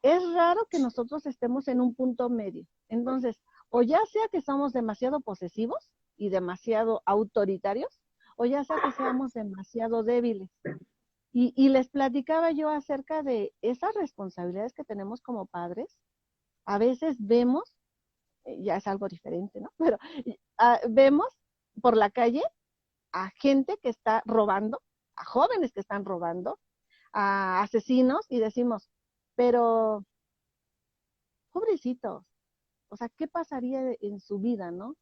es raro que nosotros estemos en un punto medio. Entonces, o ya sea que somos demasiado posesivos y demasiado autoritarios, o ya sea que seamos demasiado débiles. Y les platicaba yo acerca de esas responsabilidades que tenemos como padres. A veces vemos, ya es algo diferente, ¿no? Pero vemos por la calle a gente que está robando, a jóvenes que están robando, a asesinos y decimos, pero pobrecitos, o sea, ¿qué pasaría en su vida, no?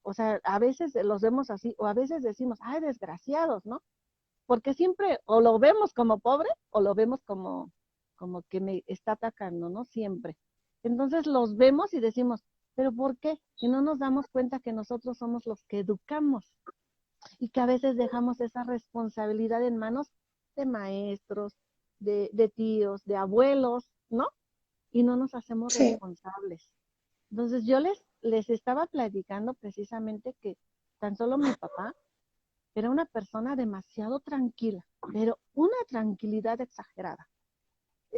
O sea, a veces los vemos así, o a veces decimos, ay, desgraciados, ¿no? Porque siempre o lo vemos como pobre o lo vemos como que me está atacando, ¿no? Siempre. Entonces los vemos y decimos, ¿pero por qué? Y no nos damos cuenta que nosotros somos los que educamos y que a veces dejamos esa responsabilidad en manos de maestros, de tíos, de abuelos, ¿no? Y no nos hacemos Sí. responsables. Entonces yo les estaba platicando precisamente que tan solo mi papá era una persona demasiado tranquila, pero una tranquilidad exagerada.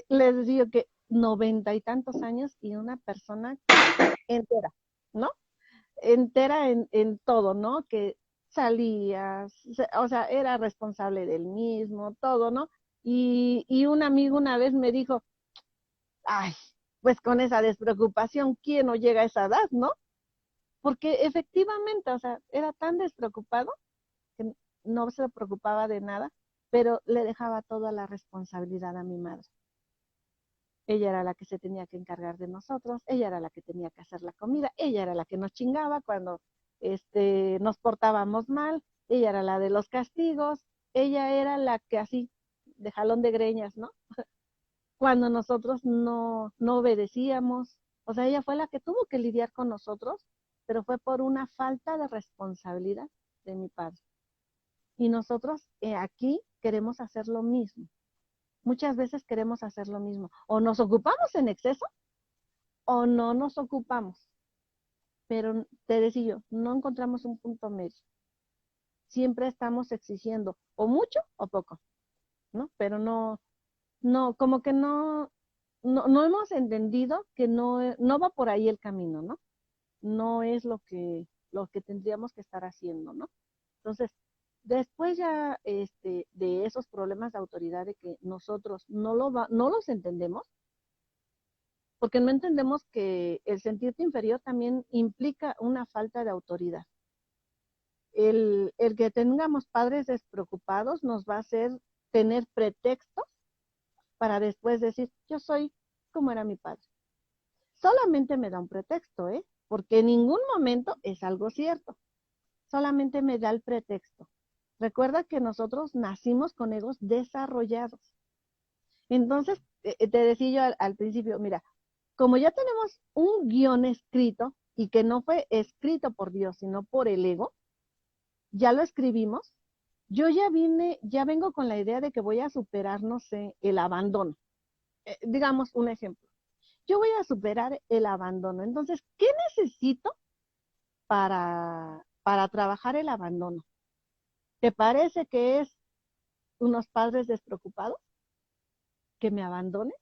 Les digo que 90 y tantos años y una persona entera, ¿no? Entera en todo, ¿no? Que salía, o sea, era responsable del mismo, todo, ¿no? Y un amigo una vez me dijo, ay, pues con esa despreocupación, ¿quién no llega a esa edad, no? Porque efectivamente, o sea, era tan despreocupado que no se preocupaba de nada, pero le dejaba toda la responsabilidad a mi madre. Ella era la que se tenía que encargar de nosotros, ella era la que tenía que hacer la comida, ella era la que nos chingaba cuando nos portábamos mal, ella era la de los castigos, ella era la que así, de jalón de greñas, ¿no? Cuando nosotros no obedecíamos, o sea, ella fue la que tuvo que lidiar con nosotros, pero fue por una falta de responsabilidad de mi padre. Y nosotros aquí queremos hacer lo mismo. Muchas veces queremos hacer lo mismo. O nos ocupamos en exceso o no nos ocupamos. Pero te decía yo, no encontramos un punto medio. Siempre estamos exigiendo o mucho o poco, ¿no? Pero como que no hemos entendido que no va por ahí el camino, ¿no? No es lo que tendríamos que estar haciendo, ¿no? Entonces, después ya de esos problemas de autoridad de que nosotros no los entendemos, porque no entendemos que el sentirte inferior también implica una falta de autoridad. El que tengamos padres despreocupados nos va a hacer tener pretextos para después decir, yo soy como era mi padre. Solamente me da un pretexto, ¿eh? Porque en ningún momento es algo cierto. Solamente me da el pretexto. Recuerda que nosotros nacimos con egos desarrollados. Entonces, te decía yo al principio, mira, como ya tenemos un guión escrito y que no fue escrito por Dios, sino por el ego, ya lo escribimos, yo ya vengo con la idea de que voy a superar, no sé, el abandono. Digamos un ejemplo. Yo voy a superar el abandono. Entonces, ¿qué necesito para trabajar el abandono? ¿Te parece que es unos padres despreocupados que me abandonen?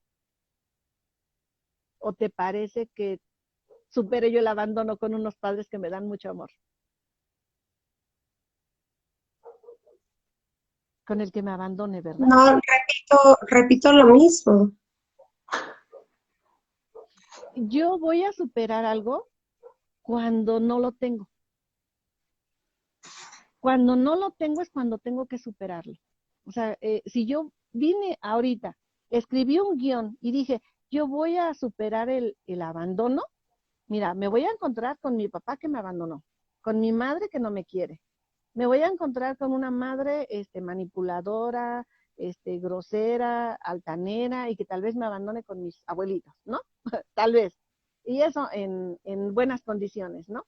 ¿O te parece que supere yo el abandono con unos padres que me dan mucho amor? Con el que me abandone, ¿verdad? No, repito lo mismo. Yo voy a superar algo cuando no lo tengo. Cuando no lo tengo es cuando tengo que superarlo. O sea, si yo vine ahorita, escribí un guión y dije, yo voy a superar el abandono, mira, me voy a encontrar con mi papá que me abandonó, con mi madre que no me quiere, me voy a encontrar con una madre manipuladora, grosera, altanera y que tal vez me abandone con mis abuelitos, ¿no? Tal vez. Y eso en buenas condiciones, ¿no?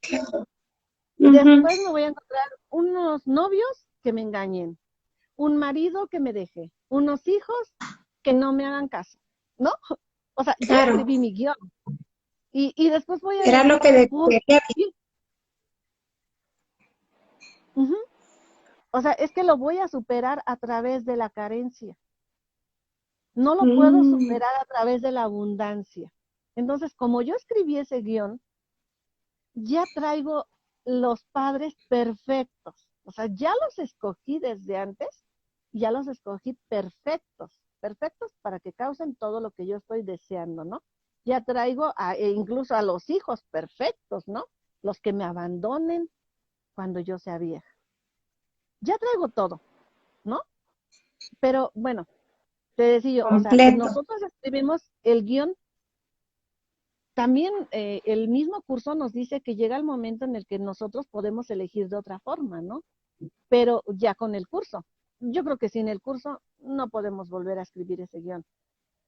Y Ujú. después me voy a encontrar unos novios que me engañen, un marido que me deje, unos hijos que no me hagan caso, ¿no? O sea, ya Claro, escribí mi guión. Y después voy a era lo decir, que ¿por quería. qué? Ujú. O sea, es que lo voy a superar a través de la carencia. No lo puedo superar a través de la abundancia. Entonces, como yo escribí ese guión, ya traigo los padres perfectos. O sea, ya los escogí desde antes, ya los escogí perfectos, perfectos para que causen todo lo que yo estoy deseando, ¿no? Ya traigo incluso a los hijos perfectos, ¿no? Los que me abandonen cuando yo sea vieja. Ya traigo todo, ¿no? Pero bueno, te decía yo, o sea, completo. nosotros escribimos el guión. También el mismo curso nos dice que llega el momento en el que nosotros podemos elegir de otra forma, ¿no? Pero ya con el curso. Yo creo que sin el curso no podemos volver a escribir ese guión,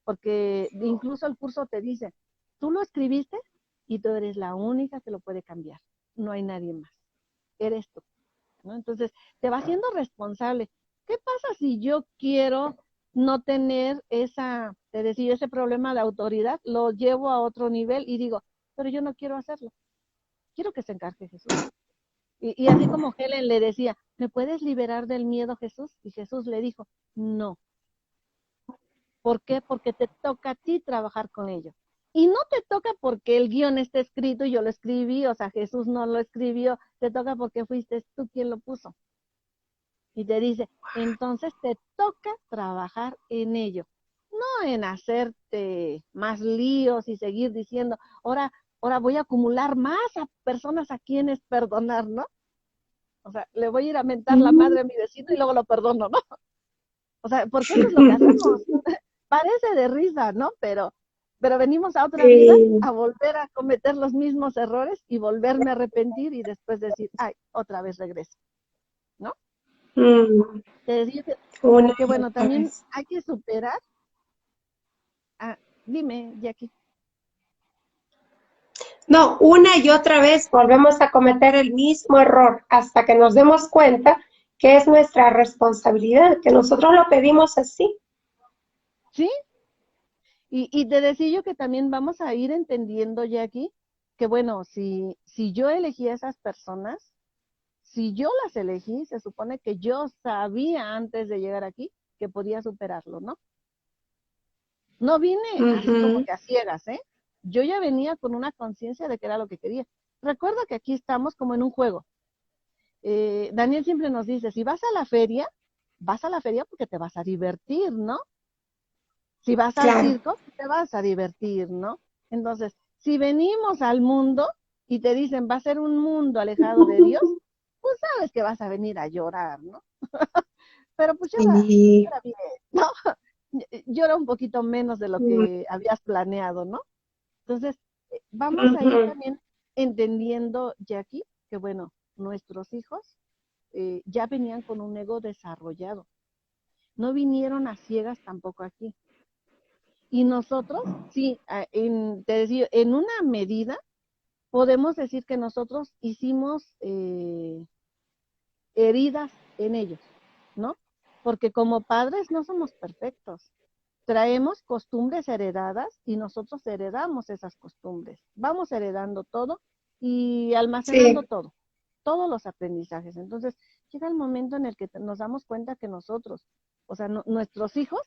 porque incluso el curso te dice, tú lo escribiste y tú eres la única que lo puede cambiar, no hay nadie más, eres tú, ¿no? Entonces, te va haciendo responsable. ¿Qué pasa si yo quiero no tener te decía, ese problema de autoridad? Lo llevo a otro nivel y digo, pero yo no quiero hacerlo, quiero que se encargue Jesús. Y así como Helen le decía, ¿me puedes liberar del miedo, Jesús? Y Jesús le dijo, no. ¿Por qué? Porque te toca a ti trabajar con ello. Y no te toca porque el guión está escrito y yo lo escribí, o sea, Jesús no lo escribió, te toca porque fuiste tú quien lo puso. Y te dice, entonces te toca trabajar en ello, no en hacerte más líos y seguir diciendo, ahora voy a acumular más a personas a quienes perdonar, ¿no? O sea, le voy a ir a mentar la madre a mi vecino y luego lo perdono, ¿no? O sea, porque eso es lo que hacemos. Parece de risa, ¿no? Pero venimos a otra vida Sí. a volver a cometer los mismos errores y volverme a arrepentir y después decir, ay, otra vez regreso, ¿no? Mm, Te decía una que y bueno, otra también vez. hay que superar, dime, Jackie. No, una y otra vez volvemos a cometer el mismo error hasta que nos demos cuenta que es nuestra responsabilidad, que nosotros lo pedimos así. ¿Sí? Y te decía yo que también vamos a ir entendiendo, Jackie, que bueno, si yo elegí a esas personas, si yo las elegí, se supone que yo sabía antes de llegar aquí que podía superarlo, ¿no? No vine así como Ujú. que a ciegas, ¿eh? Yo ya venía con una conciencia de que era lo que quería. Recuerda que aquí estamos como en un juego. Daniel siempre nos dice, si vas a la feria porque te vas a divertir, ¿no? Si vas al Claro. circo, te vas a divertir, ¿no? Entonces, si venimos al mundo y te dicen, va a ser un mundo alejado de Dios, pues sabes que vas a venir a llorar, ¿no? Pero pues Sí. llora bien, ¿no? Llora un poquito menos de lo que habías planeado, ¿no? Entonces, vamos a ir Ujú. también entendiendo, Jackie, que bueno, nuestros hijos ya venían con un ego desarrollado, no vinieron a ciegas tampoco aquí. Y nosotros, sí, te decía, en una medida podemos decir que nosotros hicimos heridas en ellos, ¿no? Porque como padres no somos perfectos. Traemos costumbres heredadas y nosotros heredamos esas costumbres. Vamos heredando todo y almacenando Sí. todo, todos los aprendizajes. Entonces, llega el momento en el que nos damos cuenta que nosotros, o sea, nuestros hijos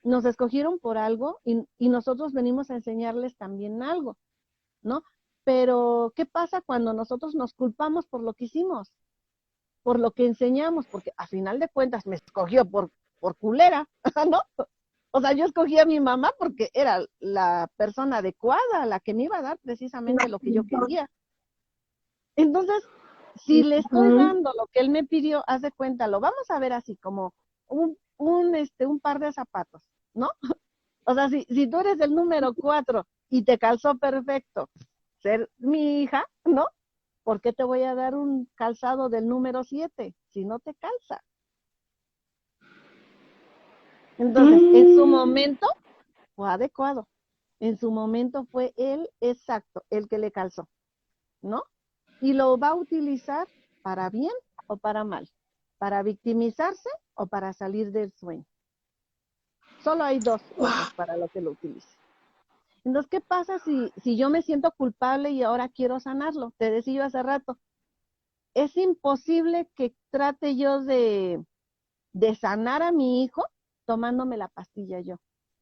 nos escogieron por algo y nosotros venimos a enseñarles también algo, ¿no? Pero, ¿qué pasa cuando nosotros nos culpamos por lo que hicimos, por lo que enseñamos? Porque a final de cuentas me escogió por culera, ¿no? O sea, yo escogí a mi mamá porque era la persona adecuada, la que me iba a dar precisamente lo que yo quería. Entonces, si le estoy Ujú. dando lo que él me pidió, haz de cuenta, lo vamos a ver así como un par de zapatos, ¿no? O sea, si tú eres el número 4 y te calzó perfecto ser mi hija, ¿no? ¿Por qué te voy a dar un calzado del número 7 si no te calza? Entonces, en su Mm. momento fue adecuado. En su momento fue él exacto, el que le calzó, ¿no? Y lo va a utilizar para bien o para mal, para victimizarse o para salir del sueño. Solo hay dos cosas para lo que lo utilice. Entonces, ¿qué pasa si yo me siento culpable y ahora quiero sanarlo? Te decía yo hace rato, es imposible que trate yo de sanar a mi hijo tomándome la pastilla yo.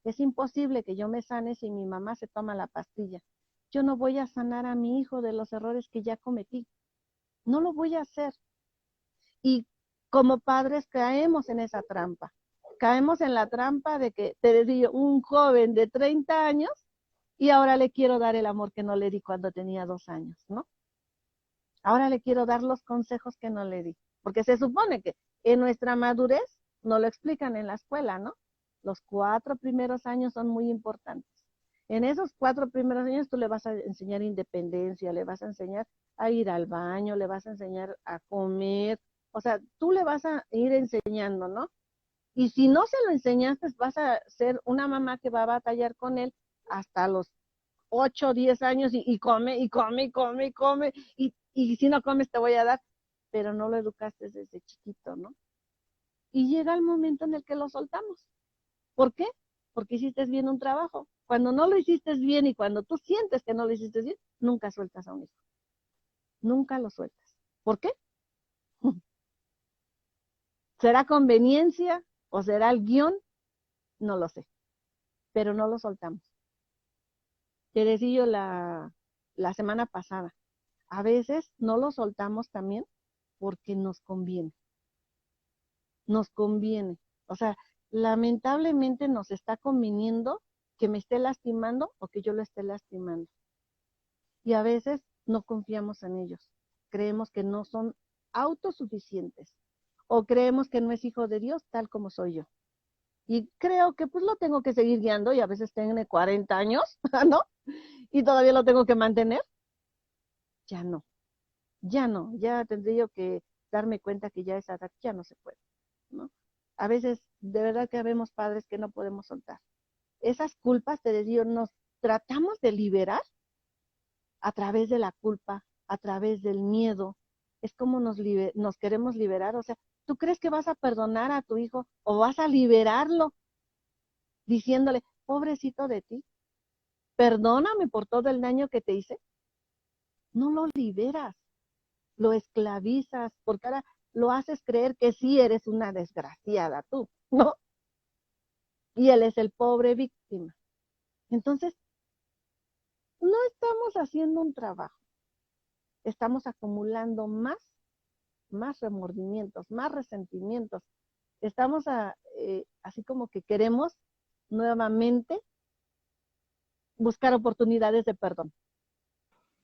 Es imposible que yo me sane si mi mamá se toma la pastilla. Yo no voy a sanar a mi hijo de los errores que ya cometí. No lo voy a hacer. Y como padres caemos en esa trampa. Caemos en la trampa de que, te decía, un joven de 30 años y ahora le quiero dar el amor que no le di cuando tenía 2 años, ¿no? Ahora le quiero dar los consejos que no le di. Porque se supone que en nuestra madurez no lo explican en la escuela, ¿no? Los 4 primeros años son muy importantes. En esos 4 primeros años tú le vas a enseñar independencia, le vas a enseñar a ir al baño, le vas a enseñar a comer, o sea, tú le vas a ir enseñando, ¿no? Y si no se lo enseñaste, vas a ser una mamá que va a batallar con él hasta los 8 o 10 años y come, y come, y come, y come, y si no comes te voy a dar, pero no lo educaste desde chiquito, ¿no? Y llega el momento en el que lo soltamos. ¿Por qué? Porque hiciste bien un trabajo. Cuando no lo hiciste bien y cuando tú sientes que no lo hiciste bien, nunca sueltas a un hijo. Nunca lo sueltas. ¿Por qué? ¿Será conveniencia o será el guión? No lo sé, pero no lo soltamos. Te decía yo la semana pasada, a veces no lo soltamos también porque nos conviene. Nos conviene. O sea, lamentablemente nos está conviniendo que me esté lastimando o que yo lo esté lastimando. Y a veces no confiamos en ellos. Creemos que no son autosuficientes o creemos que no es hijo de Dios tal como soy yo. Y creo que pues lo tengo que seguir guiando y a veces tiene 40 años, ¿no? Y todavía lo tengo que mantener. Ya no, ya no, ya tendría yo que darme cuenta que ya esa edad ya no se puede, ¿no? A veces de verdad que vemos padres que no podemos soltar. Esas culpas, te digo, nos tratamos de liberar a través de la culpa, a través del miedo. Es como nos queremos liberar. O sea, ¿tú crees que vas a perdonar a tu hijo o vas a liberarlo diciéndole, pobrecito de ti, perdóname por todo el daño que te hice? No lo liberas, lo esclavizas, porque ahora lo haces creer que sí eres una desgraciada tú, ¿no? Y él es el pobre víctima. Entonces, no estamos haciendo un trabajo, estamos acumulando más remordimientos, más resentimientos. Estamos así como que queremos nuevamente buscar oportunidades de perdón.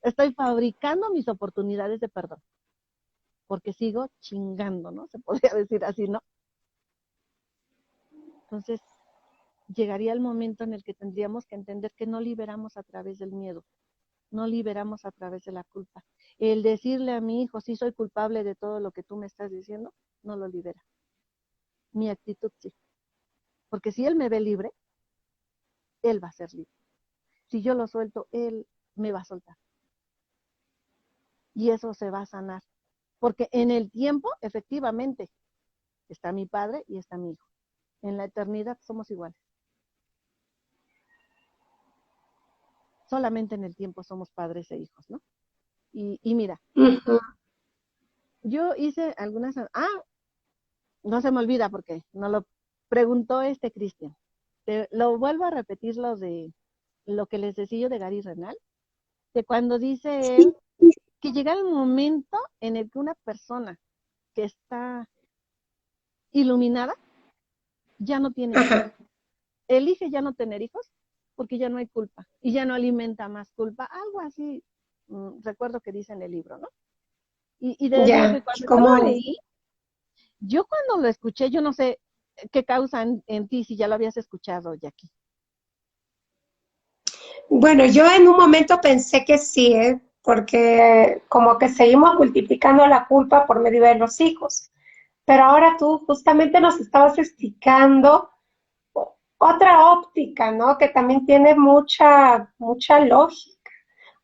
Estoy fabricando mis oportunidades de perdón, porque sigo chingando, ¿no? Se podría decir así, ¿no? Entonces, llegaría el momento en el que tendríamos que entender que no liberamos a través del miedo, no liberamos a través de la culpa. El decirle a mi hijo, sí soy culpable de todo lo que tú me estás diciendo, no lo libera. Mi actitud sí. Porque si él me ve libre, él va a ser libre. Si yo lo suelto, él me va a soltar. Y eso se va a sanar. Porque en el tiempo, efectivamente, está mi padre y está mi hijo. En la eternidad somos iguales. Solamente en el tiempo somos padres e hijos, ¿no? Y mira, yo hice algunas... no se me olvida porque nos lo preguntó Cristian. Lo vuelvo a repetir lo que les decía yo de Gary Renal, de cuando dice él que llega el momento en el que una persona que está iluminada ya no tiene hijos. Elige ya no tener hijos porque ya no hay culpa y ya no alimenta más culpa, algo así, recuerdo que dice en el libro, ¿no? Y te digo que cuando yo lo leí, yo cuando lo escuché, yo no sé qué causa en ti si ya lo habías escuchado, Jackie. Bueno, yo en un momento pensé que sí, porque como que seguimos multiplicando la culpa por medio de los hijos. Pero ahora tú justamente nos estabas explicando otra óptica, ¿no? Que también tiene mucha lógica.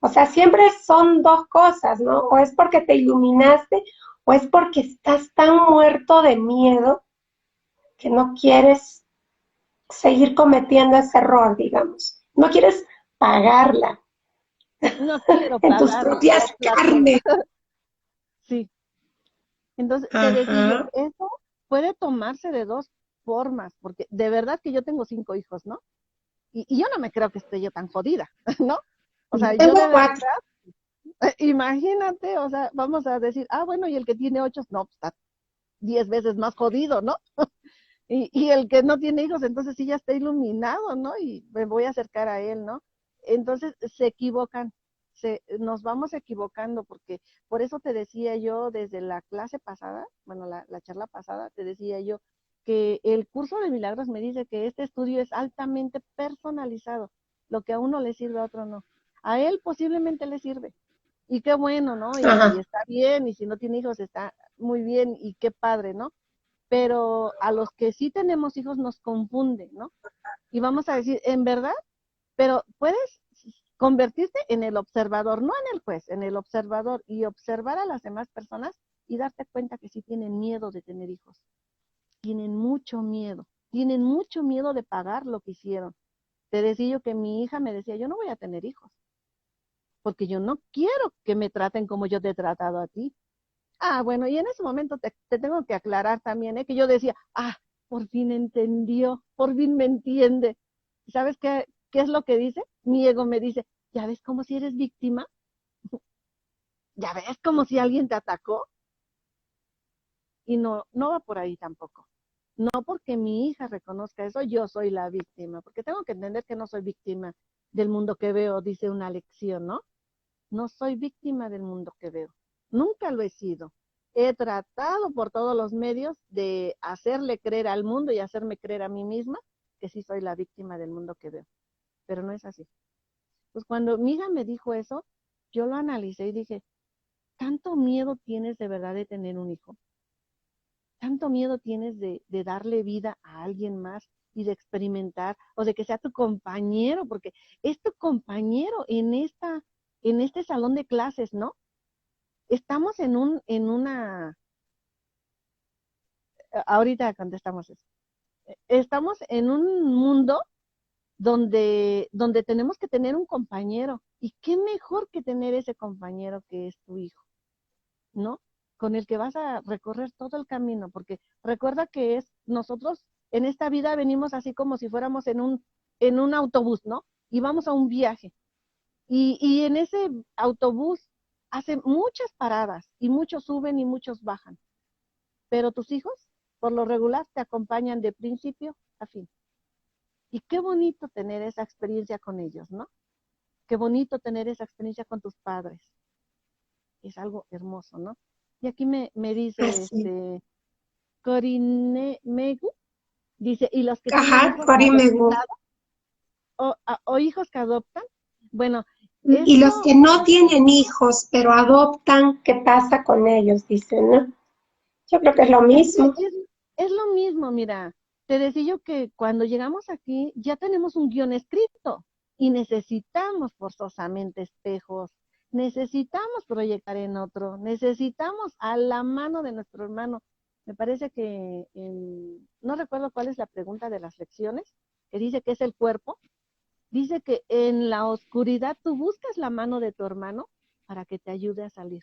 O sea, siempre son dos cosas, ¿no? O es porque te iluminaste o es porque estás tan muerto de miedo que no quieres seguir cometiendo ese error, digamos. No quieres pagarla No quiero en tus pagar los propias platos. carnes. Sí. Entonces, te decía yo, eso puede tomarse de dos formas, porque de verdad que yo tengo 5 hijos, ¿no? y yo no me creo que esté yo tan jodida, ¿no? O sea, yo Tengo de 4. verdad, imagínate, o sea, vamos a decir, bueno, y el que tiene 8, no, pues, está 10 veces más jodido, ¿no? Y el que no tiene hijos, entonces sí ya está iluminado, ¿no? Y me voy a acercar a él, ¿no? Entonces se equivocan, nos vamos equivocando, porque por eso te decía yo desde la clase pasada, bueno, la charla pasada, te decía yo que el curso de milagros me dice que este estudio es altamente personalizado, lo que a uno le sirve, a otro no. A él posiblemente le sirve, y qué bueno, ¿no? Y Ajá. está bien, y si no tiene hijos está muy bien, y qué padre, ¿no? Pero a los que sí tenemos hijos nos confunde, ¿no? Y vamos a decir, en verdad, pero puedes convertirte en el observador, no en el juez, en el observador, y observar a las demás personas y darte cuenta que sí tienen miedo de tener hijos, tienen mucho miedo de pagar lo que hicieron. Te decía yo que mi hija me decía, yo no voy a tener hijos, porque yo no quiero que me traten como yo te he tratado a ti. Bueno, y en ese momento te tengo que aclarar también, que yo decía, por fin entendió, por fin me entiende. ¿Sabes qué es lo que dice? Mi ego me dice, ¿ya ves como si eres víctima? ¿Ya ves como si alguien te atacó? Y no, no va por ahí tampoco. No porque mi hija reconozca eso, yo soy la víctima, porque tengo que entender que no soy víctima del mundo que veo, dice una lección, ¿no? No soy víctima del mundo que veo. Nunca lo he sido. He tratado por todos los medios de hacerle creer al mundo y hacerme creer a mí misma que sí soy la víctima del mundo que veo. Pero no es así. Pues cuando mi hija me dijo eso, yo lo analicé y dije, ¿tanto miedo tienes de verdad de tener un hijo? ¿Tanto miedo tienes de darle vida a alguien más y de experimentar o de que sea tu compañero? Porque es tu compañero en este salón de clases, ¿no? Estamos ahorita contestamos eso. Estamos en un mundo donde tenemos que tener un compañero. Y qué mejor que tener ese compañero que es tu hijo, ¿no? Con el que vas a recorrer todo el camino, porque recuerda que nosotros en esta vida venimos así como si fuéramos en un autobús, ¿no? Y vamos a un viaje. Y en ese autobús hacen muchas paradas y muchos suben y muchos bajan. Pero tus hijos, por lo regular, te acompañan de principio a fin. Y qué bonito tener esa experiencia con ellos, ¿no? Qué bonito tener esa experiencia con tus padres. Es algo hermoso, ¿no? Y aquí me dice Así. Corine Megu, dice, ¿y los que tienen Ajá, hijos Cori Megu. adoptados o hijos que adoptan? Bueno, Y los esto que no tienen hijos, pero adoptan, ¿qué pasa con ellos? Dicen, ¿no? Yo creo que es lo Es que mismo. es lo mismo, mira, te decía yo que cuando llegamos aquí ya tenemos un guión escrito y necesitamos forzosamente espejos, necesitamos proyectar en otro, necesitamos a la mano de nuestro hermano. Me parece que, no recuerdo cuál es la pregunta de las lecciones, que dice que es el cuerpo, dice que en la oscuridad tú buscas la mano de tu hermano para que te ayude a salir.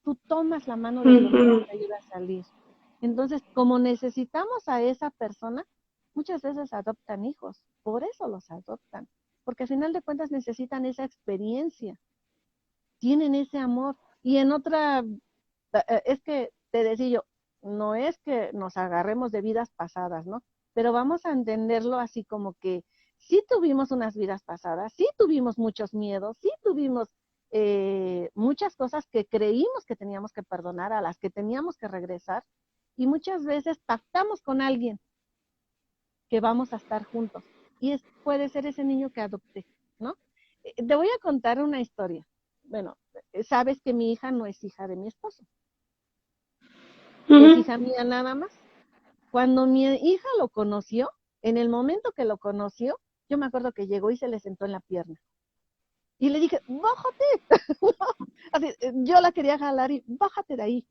Tú tomas la mano de tu hermano y Ujú. te ayuda a salir. Entonces, como necesitamos a esa persona, muchas veces adoptan hijos, por eso los adoptan, porque al final de cuentas necesitan esa experiencia, tienen ese amor. Y en otra, es que te decía yo, no es que nos agarremos de vidas pasadas, ¿no? Pero vamos a entenderlo así como que sí tuvimos unas vidas pasadas, sí tuvimos muchos miedos, sí tuvimos muchas cosas que creímos que teníamos que perdonar, a las que teníamos que regresar, y muchas veces pactamos con alguien que vamos a estar juntos, y puede ser ese niño que adopté, ¿no? Te voy a contar una historia. Bueno, sabes que mi hija no es hija de mi esposo, es Ujú. hija mía nada más. Cuando mi hija lo conoció, en el momento que lo conoció, yo me acuerdo que llegó y se le sentó en la pierna. Y le dije, bájate. Así, yo la quería jalar y bájate de ahí.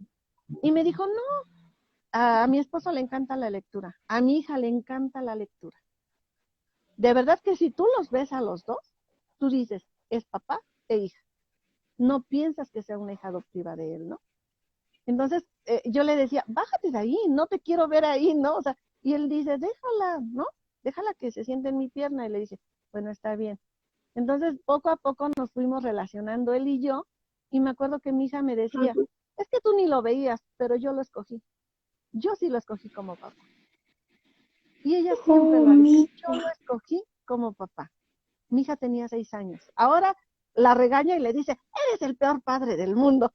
Y me dijo, no, a mi esposo le encanta la lectura, a mi hija le encanta la lectura. De verdad que si tú los ves a los dos, tú dices, es papá e hija. No piensas que sea una hija adoptiva de él, ¿no? Entonces, yo le decía, bájate de ahí, no te quiero ver ahí, ¿no? O sea, y él dice, déjala, ¿no? déjala que se siente en mi pierna, y le dice, bueno, está bien. Entonces, poco a poco nos fuimos relacionando él y yo, y me acuerdo que mi hija me decía, es que tú ni lo veías, pero yo lo escogí. Yo sí lo escogí como papá. Y ella siempre lo ha dicho, yo lo escogí como papá. Mi hija tenía 6 años. Ahora la regaña y le dice, eres el peor padre del mundo.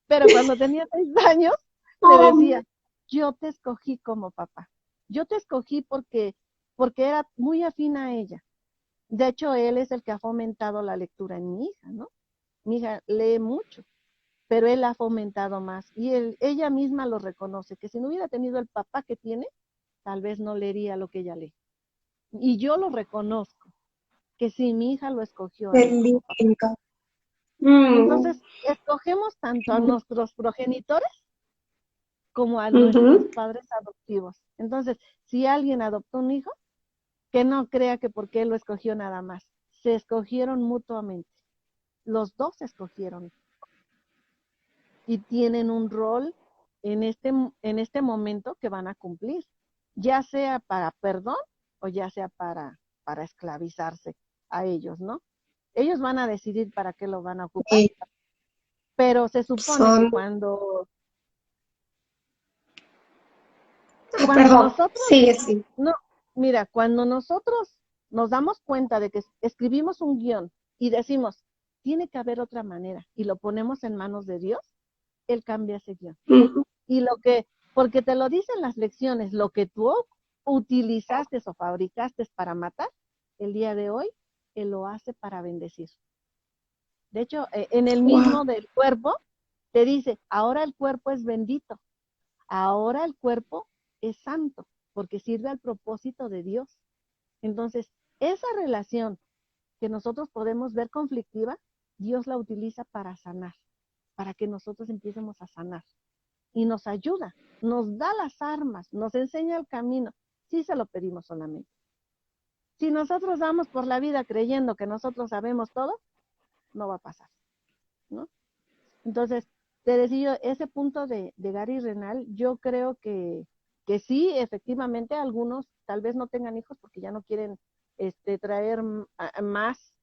Pero cuando tenía 6 años, le decía, yo te escogí como papá. Yo te escogí porque era muy afín a ella. De hecho, él es el que ha fomentado la lectura en mi hija, ¿no? Mi hija lee mucho, pero él ha fomentado más. Y ella misma lo reconoce, que si no hubiera tenido el papá que tiene, tal vez no leería lo que ella lee. Y yo lo reconozco, que sí, mi hija lo escogió a Qué él como papá. lindo. Entonces, escogemos tanto a nuestros progenitores como a nuestros padres adoptivos. Entonces, si alguien adoptó un hijo, que no crea que porque él lo escogió nada más. Se escogieron mutuamente. Los dos escogieron. Y tienen un rol en este momento que van a cumplir, ya sea para perdón o ya sea para esclavizarse a ellos, ¿no? Ellos van a decidir para qué lo van a ocupar, pero se supone que Son, cuando perdón, nosotros, sí. no, mira, cuando nosotros nos damos cuenta de que escribimos un guión y decimos, tiene que haber otra manera, y lo ponemos en manos de Dios, Él cambia ese guión. Y porque te lo dicen las lecciones, lo que tú utilizaste o fabricaste para matar, el día de hoy, Él lo hace para bendecir. De hecho, en el mismo del cuerpo, te dice, ahora el cuerpo es bendito, ahora el cuerpo es santo, porque sirve al propósito de Dios. Entonces, esa relación que nosotros podemos ver conflictiva, Dios la utiliza para sanar, para que nosotros empecemos a sanar. Y nos ayuda, nos da las armas, nos enseña el camino, si se lo pedimos solamente. Si nosotros vamos por la vida creyendo que nosotros sabemos todo, no va a pasar, ¿no? Entonces, te decía yo, ese punto de Gary Renal, yo creo que sí, efectivamente, algunos tal vez no tengan hijos porque ya no quieren traer más,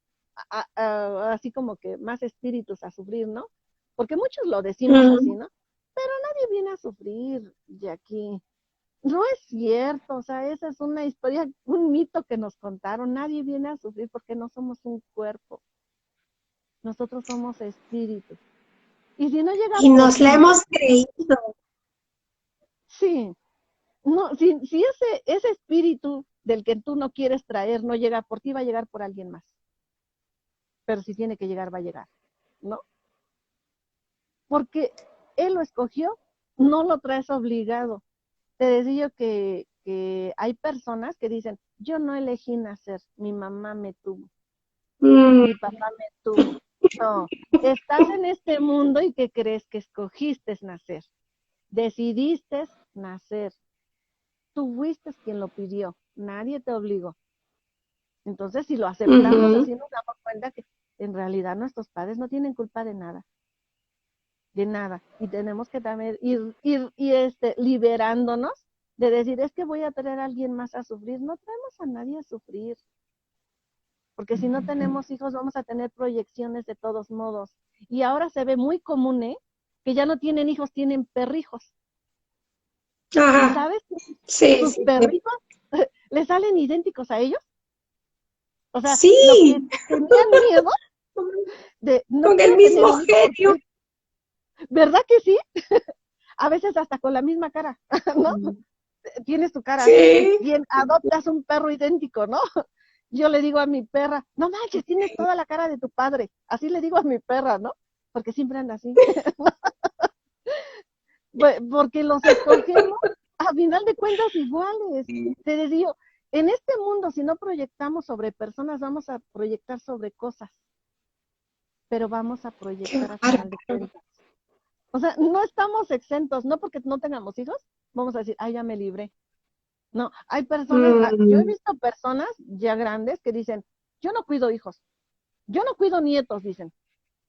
así como que más espíritus a sufrir, ¿no? Porque muchos lo decimos así, ¿no? Pero nadie viene a sufrir de aquí. No es cierto, o sea, esa es una historia, un mito que nos contaron. Nadie viene a sufrir porque no somos un cuerpo. Nosotros somos espíritus. Y si no llega Y por nos la ti, hemos creído. sí, no, si ese espíritu del que tú no quieres traer no llega por ti, va a llegar por alguien más. Pero si tiene que llegar, va a llegar, ¿no? Porque él lo escogió, no lo traes obligado. Te decía que hay personas que dicen, yo no elegí nacer, mi mamá me tuvo, mi papá me tuvo. No, estás en este mundo y ¿qué crees? Que escogiste nacer, decidiste nacer, tú fuiste quien lo pidió, nadie te obligó. Entonces, si lo aceptamos así, nos damos cuenta que en realidad nuestros padres no tienen culpa de nada. Y tenemos que también ir liberándonos de decir, es que voy a traer a alguien más a sufrir. No traemos a nadie a sufrir. Porque si no tenemos hijos, vamos a tener proyecciones de todos modos. Y ahora se ve muy común, que ya no tienen hijos, tienen perrijos. ¿Y Ajá, sabes que sus sí. perrijos le salen idénticos a ellos? O sea, lo que Sí, tenían miedo de no con el quiero tener mismo un hijo genio. porque, ¿verdad que sí? A veces hasta con la misma cara, ¿no? Tienes tu cara y Sí. adoptas un perro idéntico, ¿no? Yo le digo a mi perra, no manches, tienes toda la cara de tu padre. Así le digo a mi perra, ¿no? Porque siempre anda así. Porque los escogemos a final de cuentas iguales. Te digo, en este mundo, si no proyectamos sobre personas, vamos a proyectar sobre cosas, pero vamos a Qué proyectar a final de bárbaro. cuentas. O sea, no estamos exentos, no porque no tengamos hijos, vamos a decir, ay, ya me libré. No, hay personas, yo he visto personas ya grandes que dicen, yo no cuido hijos, yo no cuido nietos, dicen,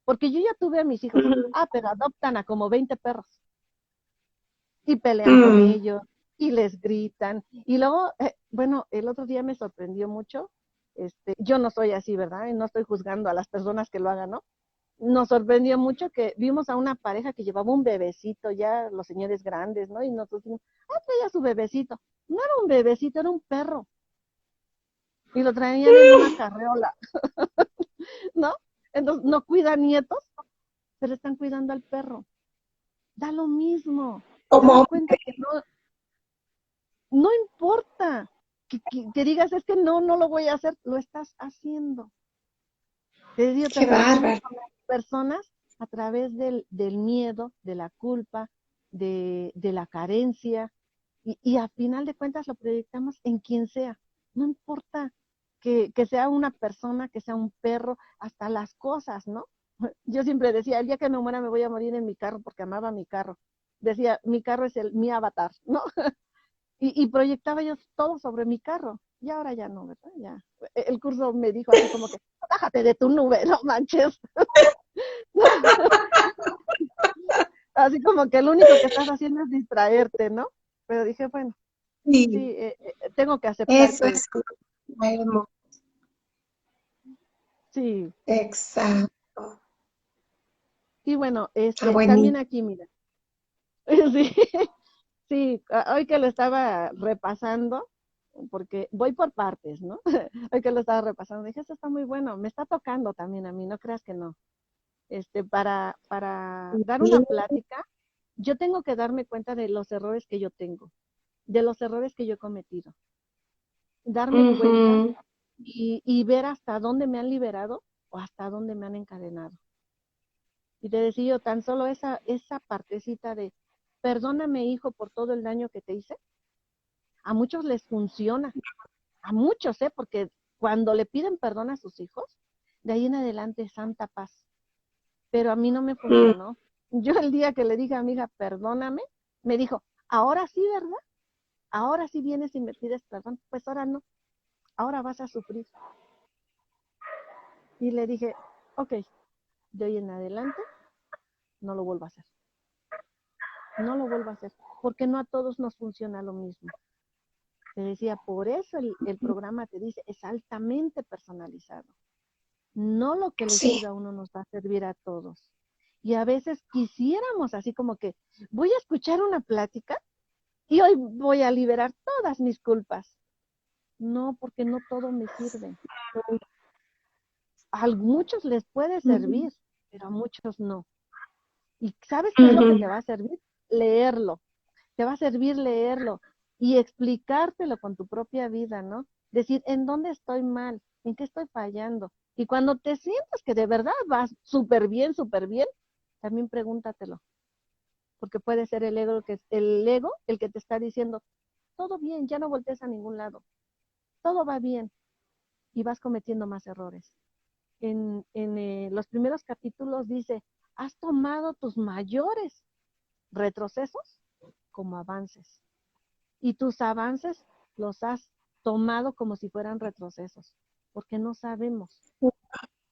porque yo ya tuve a mis hijos. Ah, pero adoptan a como 20 perros y pelean con ellos y les gritan. Y luego, bueno, el otro día me sorprendió mucho, yo no soy así, ¿verdad? Y no estoy juzgando a las personas que lo hagan, ¿no? Nos sorprendió mucho que vimos a una pareja que llevaba un bebecito, ya los señores grandes, ¿no? Y nosotros dijimos, traía su bebecito. No era un bebecito, era un perro. Y lo traían en una carreola, ¿no? Entonces, no cuidan nietos, pero están cuidando al perro. Da lo mismo. ¿Te das Como, cuenta que no importa que digas, es que no lo voy a hacer, lo estás haciendo? Te digo, te qué relacionas bárbaro. con las personas a través del miedo, de la culpa, de la carencia, y a final de cuentas lo proyectamos en quien sea. No importa que sea una persona, que sea un perro, hasta las cosas, ¿no? Yo siempre decía, el día que me muera me voy a morir en mi carro porque amaba mi carro. Decía, mi carro es mi avatar, ¿no? Y proyectaba yo todo sobre mi carro. Y ahora ya no, ¿verdad? Ya. El curso me dijo así como que, bájate de tu nube, no manches. Así como que lo único que estás haciendo es distraerte, ¿no? Pero dije, bueno, sí, Sí, tengo que aceptar eso que es bueno. sí. Exacto. Y bueno, Ah, también buenísimo. aquí, mira, sí, sí, hoy que lo estaba repasando, porque voy por partes, ¿no? Hoy que lo estaba repasando, dije, esto está muy bueno, me está tocando también a mí, no creas que no. Para dar una plática, yo tengo que darme cuenta de los errores que yo tengo, de los errores que yo he cometido, darme cuenta Ujú. y ver hasta dónde me han liberado o hasta dónde me han encadenado. Y te decía yo, tan solo esa partecita de, perdóname hijo por todo el daño que te hice, a muchos les funciona, a muchos, ¿eh? Porque cuando le piden perdón a sus hijos, de ahí en adelante santa paz. Pero a mí no me Mm, funcionó. Yo el día que le dije a mi hija, perdóname, me dijo, ahora sí, ¿verdad? Ahora sí vienes y me pides perdón. Pues ahora no, ahora vas a sufrir. Y le dije, ok, de hoy en adelante no lo vuelvo a hacer. No lo vuelvo a hacer, porque no a todos nos funciona lo mismo. Te decía, por eso el programa te dice, es altamente personalizado. No lo que le sí, sirve a uno nos va a servir a todos. Y a veces quisiéramos así como que voy a escuchar una plática y hoy voy a liberar todas mis culpas. No, porque no todo me sirve. A muchos les puede ujú, servir, pero a muchos no. ¿Y sabes qué es lo que te ujú, va a servir? Leerlo. Te va a servir leerlo y explicártelo con tu propia vida, ¿no? Decir, ¿en dónde estoy mal? ¿En qué estoy fallando? Y cuando te sientas que de verdad vas súper bien, también pregúntatelo, porque puede ser el ego el que te está diciendo, todo bien, ya no voltees a ningún lado, todo va bien, y vas cometiendo más errores. En los primeros capítulos dice, has tomado tus mayores retrocesos como avances. Y tus avances los has tomado como si fueran retrocesos, porque no sabemos.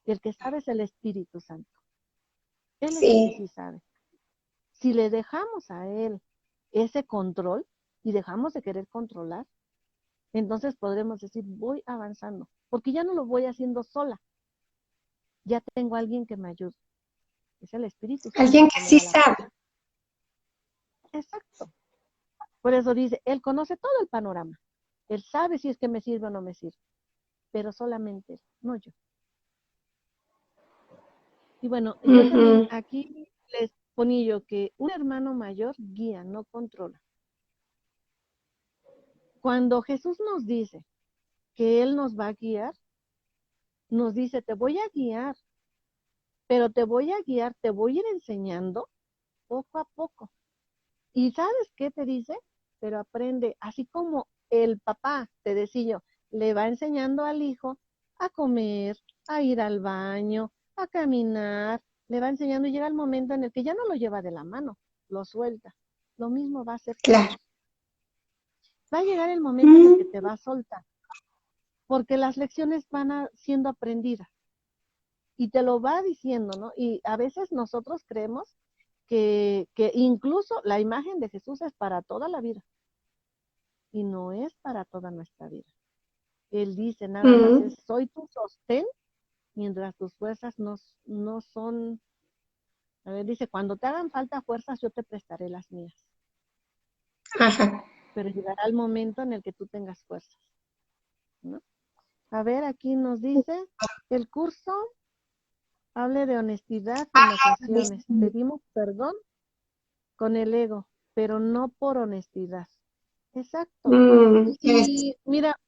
El que sabe es el Espíritu Santo. Él es el que sí, sí sabe. Si le dejamos a Él ese control y dejamos de querer controlar, entonces podremos decir, voy avanzando, porque ya no lo voy haciendo sola, ya tengo a alguien que me ayude. Es el Espíritu Santo alguien el que que me sí da la fuerza. sabe. Exacto. Por eso dice, Él conoce todo el panorama. Él sabe si es que me sirve o no me sirve, pero solamente Él, no yo. Y bueno, yo también Ujú, aquí les ponía yo que un hermano mayor guía, no controla. Cuando Jesús nos dice que Él nos va a guiar, nos dice, te voy a guiar, pero te voy a guiar, te voy a ir enseñando poco a poco. ¿Y sabes qué te dice? Pero aprende, así como el papá, te decía yo, le va enseñando al hijo a comer, a ir al baño, a caminar, le va enseñando y llega el momento en el que ya no lo lleva de la mano, lo suelta. Lo mismo va a hacer claro. Jesús. Va a llegar el momento en el que Mm, te va a soltar, porque las lecciones siendo aprendidas y te lo va diciendo, ¿no? Y a veces nosotros creemos que incluso la imagen de Jesús es para toda la vida. y no es para toda nuestra vida. Él dice, nada más es, soy tu sostén mientras tus fuerzas no son, a ver, dice, cuando te hagan falta fuerzas, yo te prestaré las mías. Ajá. Pero llegará el momento en el que tú tengas fuerzas, ¿no? A ver, aquí nos dice, el curso hable de honestidad en ocasiones. Pedimos perdón con el ego, pero no por honestidad. Exacto. Y mira,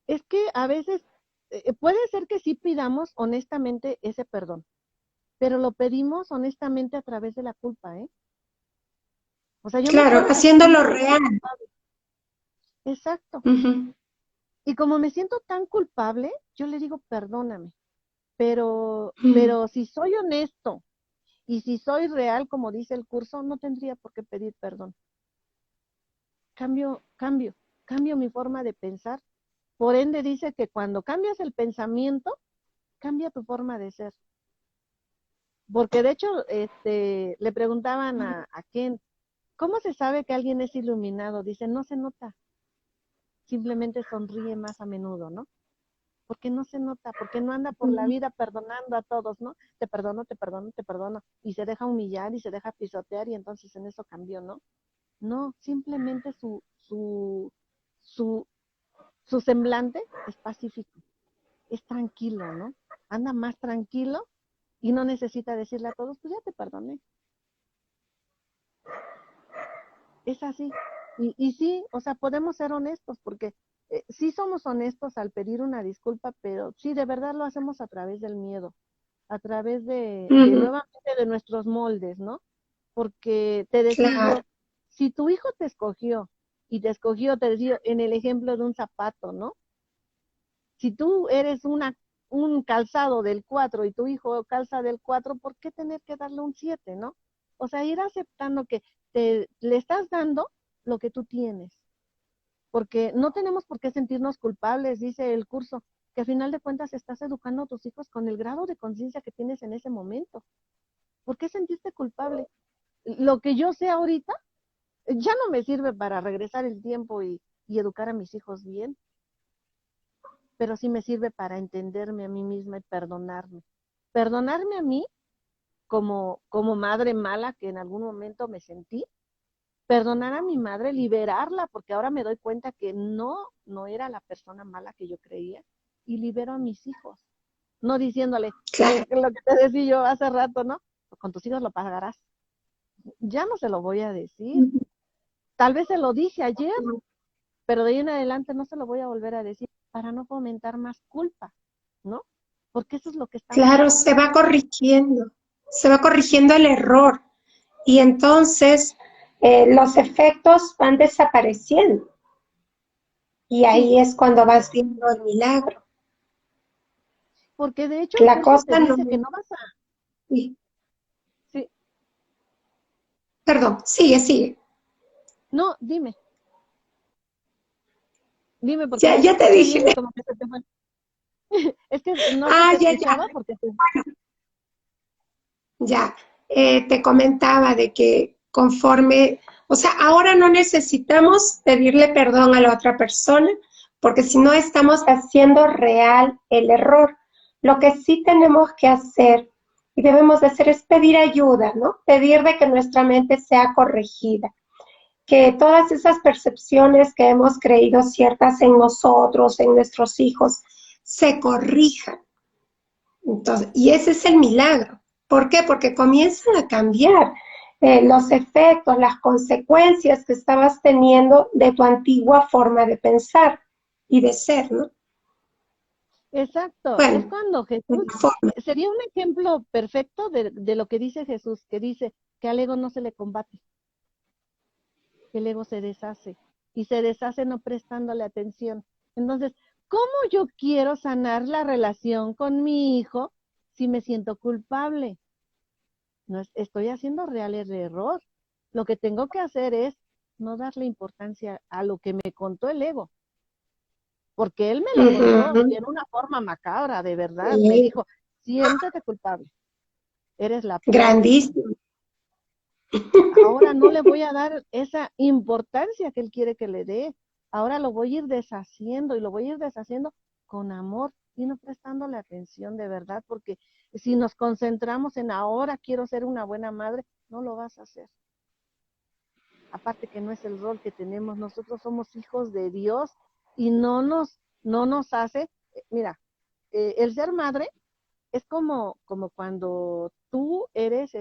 es que a veces puede ser que sí pidamos honestamente ese perdón, pero lo pedimos honestamente a través de la culpa, ¿eh? O sea, yo me Claro, puedo haciéndolo sentir real. culpable. Exacto. Uh-huh. Y como me siento tan culpable, yo le digo, perdóname. Pero si soy honesto y si soy real, como dice el curso, no tendría por qué pedir perdón. Cambio mi forma de pensar. Por ende dice que cuando cambias el pensamiento, cambia tu forma de ser. Porque de hecho, le preguntaban a Ken, ¿cómo se sabe que alguien es iluminado? Dice, no se nota, simplemente sonríe más a menudo, ¿no? Porque no se nota, porque no anda por la vida perdonando a todos, ¿no? Te perdono, te perdono, te perdono, y se deja humillar y se deja pisotear y entonces en eso cambió, ¿no? No, simplemente su semblante es pacífico, es tranquilo, ¿no? Anda más tranquilo y no necesita decirle a todos, pues ya te perdoné. Es así. Y sí, o sea, podemos ser honestos porque sí somos honestos al pedir una disculpa, pero sí, de verdad lo hacemos a través del miedo, a través de nuevamente de nuestros moldes, ¿no? Porque te decía yo, si tu hijo te escogió y te escogió, te decía en el ejemplo de un zapato, ¿no? Si tú eres un calzado del 4 y tu hijo calza del 4, ¿por qué tener que darle un 7, no? O sea, ir aceptando que le estás dando lo que tú tienes, porque no tenemos por qué sentirnos culpables, dice el curso, que al final de cuentas estás educando a tus hijos con el grado de conciencia que tienes en ese momento. ¿Por qué sentirte culpable? Lo que yo sé ahorita ya no me sirve para regresar el tiempo y educar a mis hijos bien, pero sí me sirve para entenderme a mí misma y perdonarme. Perdonarme a mí como madre mala que en algún momento me sentí, perdonar a mi madre, liberarla, porque ahora me doy cuenta que no era la persona mala que yo creía, y libero a mis hijos, no diciéndole, lo que te decía yo hace rato, ¿no? Con tus hijos lo pagarás. Ya no se lo voy a decir. Tal vez se lo dije ayer, pero de ahí en adelante no se lo voy a volver a decir para no fomentar más culpa, ¿no? Porque eso es lo que estamos Claro, haciendo. se va corrigiendo el error y entonces los efectos van desapareciendo y ahí es cuando vas viendo el milagro. Porque de hecho el La curso te cosa no... dice que no vas a... Sí. Sí. Perdón, sigue. No, dime. Dime, porque Ya, no te ya te escuché dije. bien y como que se te fue. Es que no se te escuchaba porque te... Ya. Te comentaba de que conforme, o sea, ahora no necesitamos pedirle perdón a la otra persona, porque si no estamos haciendo real el error. Lo que sí tenemos que hacer y debemos de hacer es pedir ayuda, ¿no? Pedir de que nuestra mente sea corregida, que todas esas percepciones que hemos creído ciertas en nosotros, en nuestros hijos, se corrijan. Entonces, y ese es el milagro. ¿Por qué? Porque comienzan a cambiar los efectos, las consecuencias que estabas teniendo de tu antigua forma de pensar y de ser, ¿no? Exacto, es Bueno, cuando Jesús, sería un ejemplo perfecto de lo que dice Jesús, que dice que al ego no se le combate, que el ego se deshace, y se deshace no prestándole atención. Entonces, ¿cómo yo quiero sanar la relación con mi hijo si me siento culpable? No estoy haciendo real el error. Lo que tengo que hacer es no darle importancia a lo que me contó el ego, porque él me lo contó y en una forma macabra, de verdad. Me dijo, siéntete culpable, eres la peor persona. grandísimo. Ahora no le voy a dar esa importancia que él quiere que le dé. Ahora lo voy a ir deshaciendo y lo voy a ir deshaciendo con amor y no prestándole atención de verdad, porque si nos concentramos en ahora quiero ser una buena madre, no lo vas a hacer. Aparte que no es el rol que tenemos, nosotros somos hijos de Dios y no nos hace, mira, el ser madre es como cuando tú eres,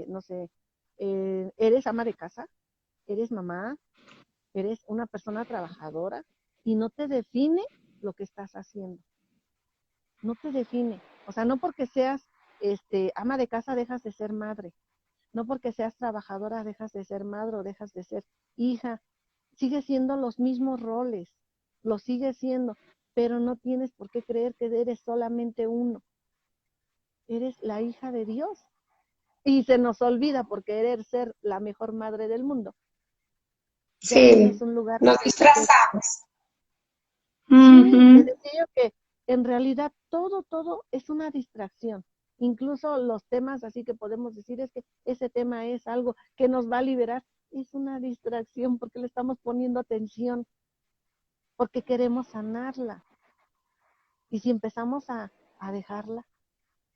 no sé, eres ama de casa, eres mamá, eres una persona trabajadora y no te define lo que estás haciendo, no te define. O sea, no porque seas ama de casa dejas de ser madre, no porque seas trabajadora dejas de ser madre o dejas de ser hija, sigue siendo los mismos roles, lo sigue siendo, pero no tienes por qué creer que eres solamente uno, eres la hija de Dios. Y se nos olvida por querer ser la mejor madre del mundo. Ya tienes Sí, un lugar nos perfecto. disfrazamos. Sí, te Ujú. decía yo que en realidad todo es una distracción. Incluso los temas así que podemos decir es que ese tema es algo que nos va a liberar. Es una distracción porque le estamos poniendo atención, porque queremos sanarla. Y si empezamos a dejarla,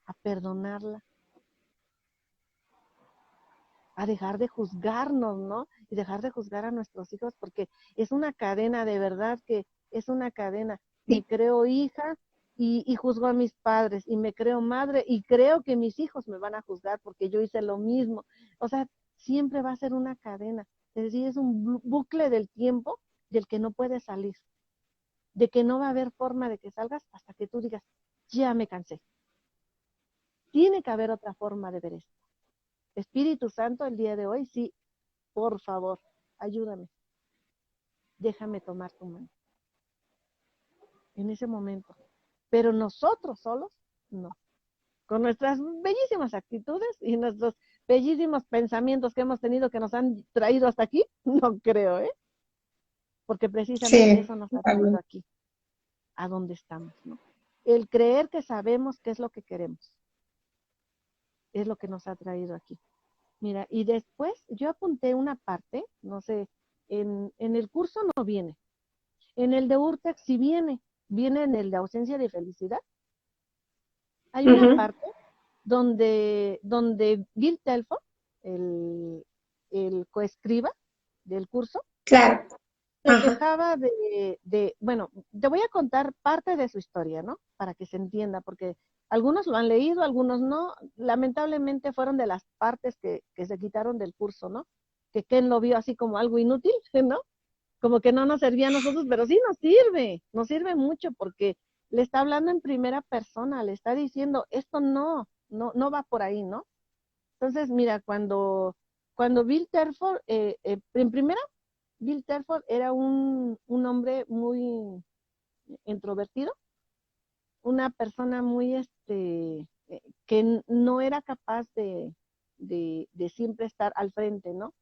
a perdonarla, a dejar de juzgarnos, ¿no? Y dejar de juzgar a nuestros hijos, porque es una cadena, de verdad que es una cadena. Me Sí, creo hija y juzgo a mis padres, y me creo madre y creo que mis hijos me van a juzgar porque yo hice lo mismo. O sea, siempre va a ser una cadena. Es decir, es un bucle del tiempo del que no puedes salir, de que no va a haber forma de que salgas hasta que tú digas, ya me cansé. Tiene que haber otra forma de ver esto. Espíritu Santo, el día de hoy, sí, por favor, ayúdame, déjame tomar tu mano en ese momento. Pero nosotros solos, no. Con nuestras bellísimas actitudes y nuestros bellísimos pensamientos que hemos tenido que nos han traído hasta aquí, no creo, ¿eh? Porque precisamente sí, eso nos ha traído totalmente. aquí, a donde estamos, ¿no? El creer que sabemos qué es lo que queremos, es lo que nos ha traído aquí. Mira, y después yo apunté una parte, no sé, en el curso no viene, en el de Urtex sí viene en el de ausencia de felicidad. Hay una Ujú. parte donde Bill Telford, el, el coescriba del curso, Claro. se Ajá. quejaba bueno, te voy a contar parte de su historia, ¿no? Para que se entienda, porque algunos lo han leído, algunos no. Lamentablemente fueron de las partes que se quitaron del curso, ¿no? Que Ken lo vio así como algo inútil, ¿no? Como que no nos servía a nosotros, pero sí nos sirve mucho porque le está hablando en primera persona, le está diciendo, esto no va por ahí, ¿no? Entonces, mira, cuando Bill Terford, en primera, Bill Terford era un hombre muy introvertido, una persona muy, que no era capaz de siempre estar al frente, ¿no?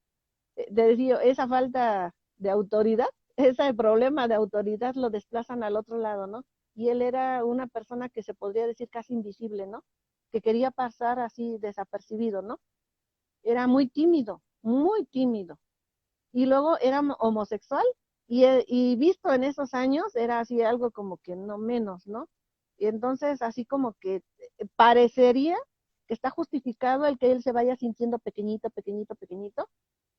De decir, esa falta de autoridad, ese problema de autoridad lo desplazan al otro lado, ¿no? Y él era una persona que se podría decir casi invisible, ¿no? Que quería pasar así desapercibido, ¿no? Era muy tímido, muy tímido. Y luego era homosexual y visto en esos años era así algo como que no menos, ¿no? Y entonces así como que parecería que está justificado el que él se vaya sintiendo pequeñito, pequeñito, pequeñito,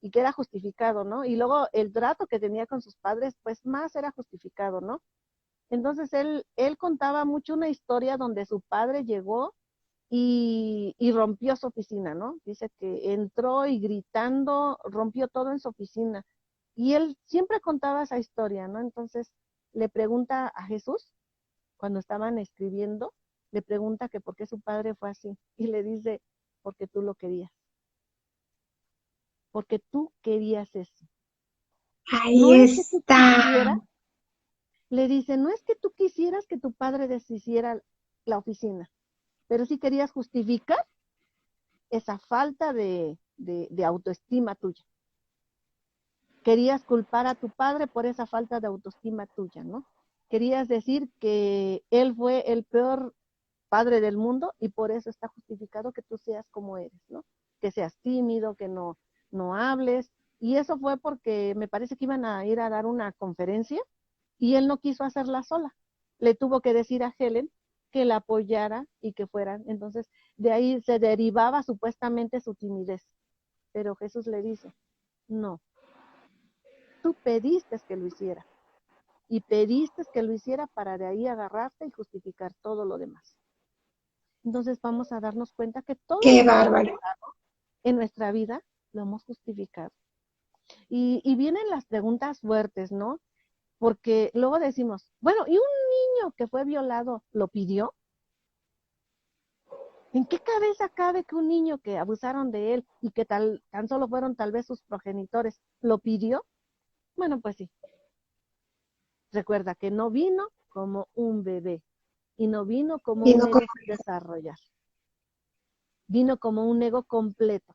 y que era justificado, ¿no? Y luego el trato que tenía con sus padres, pues más era justificado, ¿no? Entonces él contaba mucho una historia donde su padre llegó y rompió su oficina, ¿no? Dice que entró y gritando rompió todo en su oficina. Y él siempre contaba esa historia, ¿no? Entonces le pregunta a Jesús, cuando estaban escribiendo, le pregunta que por qué su padre fue así. Y le dice, porque tú lo querías, porque tú querías eso. Ahí No es que tú está. quisieras, le dice, no es que tú quisieras que tu padre deshiciera la oficina, pero sí querías justificar esa falta de autoestima tuya. Querías culpar a tu padre por esa falta de autoestima tuya, ¿no? Querías decir que él fue el peor padre del mundo y por eso está justificado que tú seas como eres, ¿no? Que seas tímido, que no hables. Y eso fue porque me parece que iban a ir a dar una conferencia y él no quiso hacerla sola. Le tuvo que decir a Helen que la apoyara y que fueran. Entonces, de ahí se derivaba supuestamente su timidez. Pero Jesús le dice, no, tú pediste que lo hiciera. Y pediste que lo hiciera para de ahí agarrarte y justificar todo lo demás. Entonces vamos a darnos cuenta que todo Qué lo que hemos bárbaro. dado en nuestra vida lo hemos justificado. Y vienen las preguntas fuertes, ¿no? Porque luego decimos, bueno, ¿y un niño que fue violado lo pidió? ¿En qué cabeza cabe que un niño que abusaron de él y que tan solo fueron tal vez sus progenitores lo pidió? Bueno, pues sí. Recuerda que no vino como un bebé y no vino como Y un no con- ego sin desarrollar. Vino como un ego completo.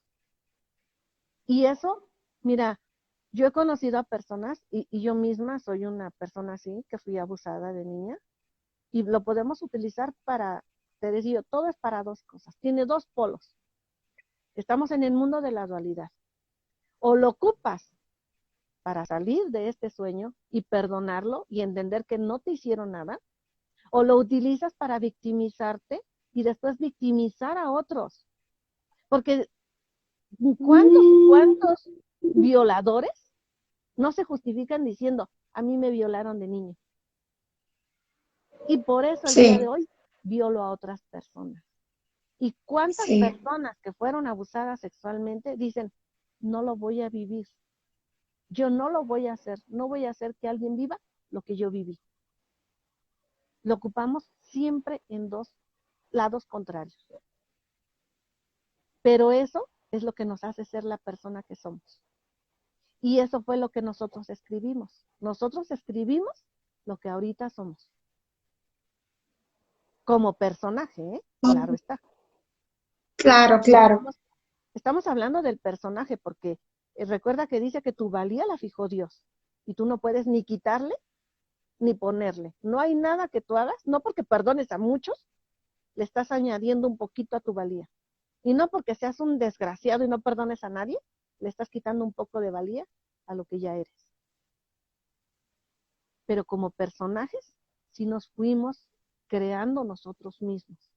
Y eso, mira, yo he conocido a personas y yo misma soy una persona así, que fui abusada de niña, y lo podemos utilizar para, te decía, todo es para dos cosas. Tiene dos polos. Estamos en el mundo de la dualidad. O lo ocupas para salir de este sueño y perdonarlo y entender que no te hicieron nada, o lo utilizas para victimizarte y después victimizar a otros. Porque ¿cuántos violadores no se justifican diciendo, a mí me violaron de niño? Y por eso el día de Sí, hoy violo a otras personas. ¿Y cuántas sí. personas que fueron abusadas sexualmente dicen, no lo voy a vivir? Yo no lo voy a hacer, no voy a hacer que alguien viva lo que yo viví. Lo ocupamos siempre en dos lados contrarios. Pero eso es lo que nos hace ser la persona que somos. Y eso fue lo que nosotros escribimos. Nosotros escribimos lo que ahorita somos. Como personaje, ¿eh? Claro está. Claro, No claro. estamos hablando del personaje porque recuerda que dice que tu valía la fijó Dios y tú no puedes ni quitarle ni ponerle. No hay nada que tú hagas, no porque perdones a muchos, le estás añadiendo un poquito a tu valía. Y no porque seas un desgraciado y no perdones a nadie, le estás quitando un poco de valía a lo que ya eres. Pero como personajes, sí nos fuimos creando nosotros mismos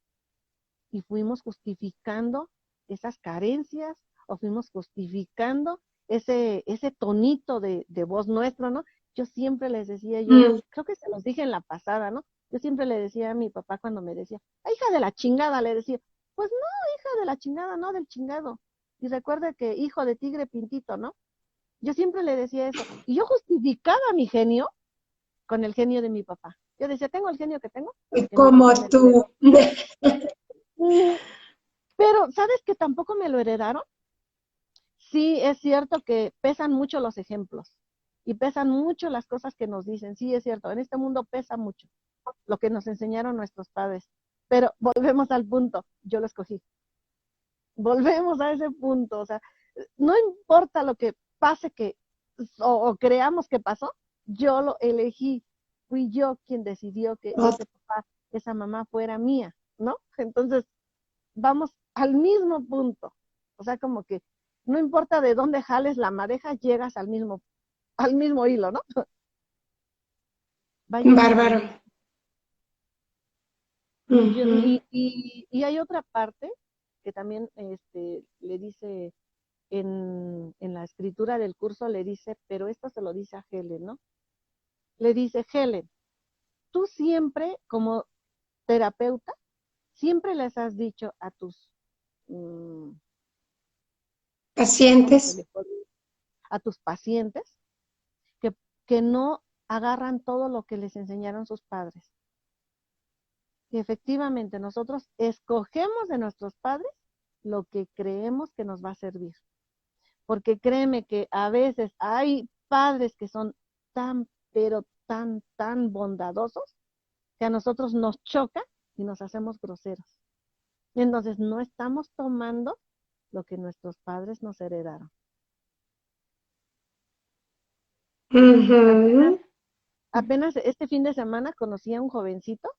y fuimos justificando esas carencias o fuimos justificando ese tonito de voz nuestro, ¿no? Yo siempre les decía, yo Mm, creo que se los dije en la pasada, ¿no? Yo siempre le decía a mi papá cuando me decía, ¡ay, hija de la chingada! Le decía, pues no, hija de la chingada, no del chingado. Y recuerda que hijo de tigre pintito, ¿no? Yo siempre le decía eso. Y yo justificaba mi genio con el genio de mi papá. Yo decía, tengo el genio que tengo porque mi como papá me lo tú. heredó. Mm, pero, ¿sabes que tampoco me lo heredaron? Sí, es cierto que pesan mucho los ejemplos y pesan mucho las cosas que nos dicen. Sí, es cierto, en este mundo pesa mucho lo que nos enseñaron nuestros padres. Pero volvemos al punto, yo lo escogí. Volvemos a ese punto, o sea, no importa lo que pase o creamos que pasó, yo lo elegí. Fui yo quien decidió que ese papá, esa mamá fuera mía, ¿no? Entonces, vamos al mismo punto. O sea, como que no importa de dónde jales la madeja, llegas al mismo hilo, ¿no? Vámonos al Bárbaro. mismo. Ujú. Y hay otra parte que también le dice en la escritura del curso, le dice, pero esto se lo dice a Helen, ¿no? Le dice, Helen, tú siempre como terapeuta, siempre les has dicho a tus, mm, ¿cómo se Pacientes. le puede? A tus pacientes, que, que no agarran todo lo que les enseñaron sus padres. Y efectivamente, nosotros escogemos de nuestros padres lo que creemos que nos va a servir. Porque créeme que a veces hay padres que son tan, pero tan bondadosos que a nosotros nos choca y nos hacemos groseros. Entonces, no estamos tomando lo que nuestros padres nos heredaron. Apenas, Ujú. apenas este fin de semana conocí a un jovencito,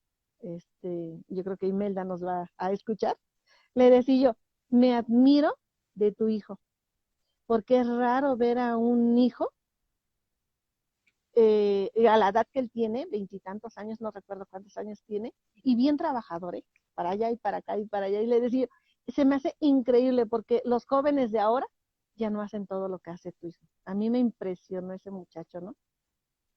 yo creo que Imelda nos va a escuchar, le decía yo, me admiro de tu hijo, porque es raro ver a un hijo a la edad que él tiene, 20 y tantos años, no recuerdo cuántos años tiene, y bien trabajador, ¿eh? Para allá y para acá y para allá, y le decía, se me hace increíble porque los jóvenes de ahora ya no hacen todo lo que hace tu hijo. A mí me impresionó ese muchacho, ¿no?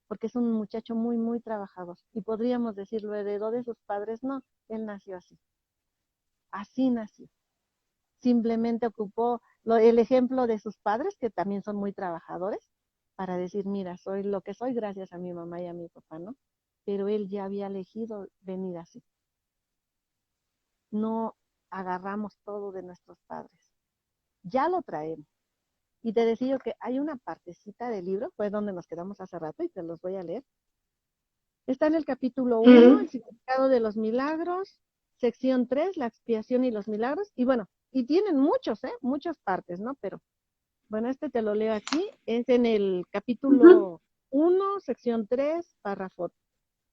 Porque es un muchacho muy, muy trabajador, y podríamos decir, lo heredó de sus padres, no, él nació así nació. Simplemente ocupó el ejemplo de sus padres, que también son muy trabajadores, para decir, mira, soy lo que soy gracias a mi mamá y a mi papá, ¿no? Pero él ya había elegido venir así. No agarramos todo de nuestros padres, ya lo traemos. Y te decía yo que hay una partecita del libro, fue donde nos quedamos hace rato y te los voy a leer. Está en el capítulo 1, el significado de los milagros, sección 3, la expiación y los milagros, y bueno, y tienen muchos, muchas partes, ¿no? Pero bueno, te lo leo aquí, es en el capítulo 1, sección 3, párrafo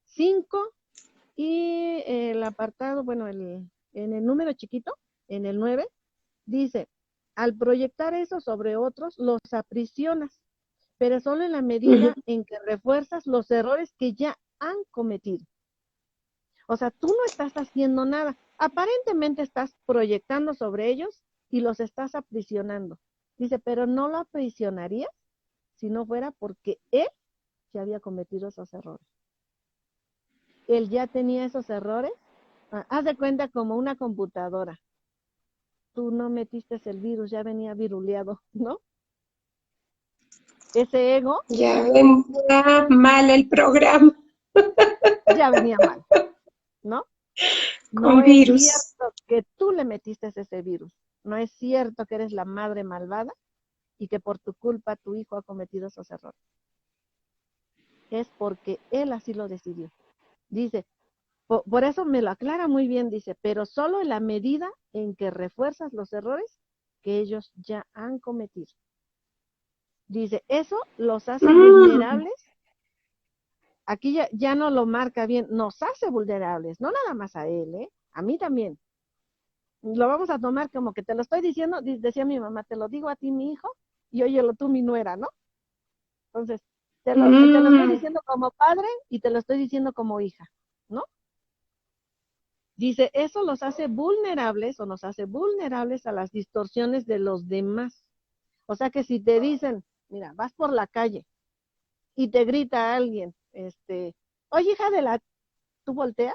5, y el apartado, bueno, en el número chiquito, en el 9, dice, al proyectar eso sobre otros, los aprisionas, pero solo en la medida en que refuerzas los errores que ya han cometido. O sea, tú no estás haciendo nada, aparentemente estás proyectando sobre ellos y los estás aprisionando. Dice, pero no lo aprisionarías si no fuera porque él ya había cometido esos errores. Él ya tenía esos errores. Haz de cuenta como una computadora. Tú no metiste el virus, ya venía viruleado, ¿no? Ese ego. Ya venía mal el programa. Ya venía mal, ¿no? No Con es virus. cierto que tú le metiste ese virus. No es cierto que eres la madre malvada y que por tu culpa tu hijo ha cometido esos errores. Es porque él así lo decidió. Dice, por eso me lo aclara muy bien, dice, pero solo en la medida en que refuerzas los errores que ellos ya han cometido. Dice, eso los hace vulnerables. Aquí ya no lo marca bien, nos hace vulnerables, no nada más a él, a mí también. Lo vamos a tomar como que te lo estoy diciendo, decía mi mamá, te lo digo a ti, mi hijo, y óyelo tú, mi nuera, ¿no? Entonces, te lo estoy diciendo como padre y te lo estoy diciendo como hija, ¿no? Dice, eso los hace vulnerables o nos hace vulnerables a las distorsiones de los demás. O sea que si te dicen, mira, vas por la calle y te grita alguien, oye, hija de la, ¿tú volteas?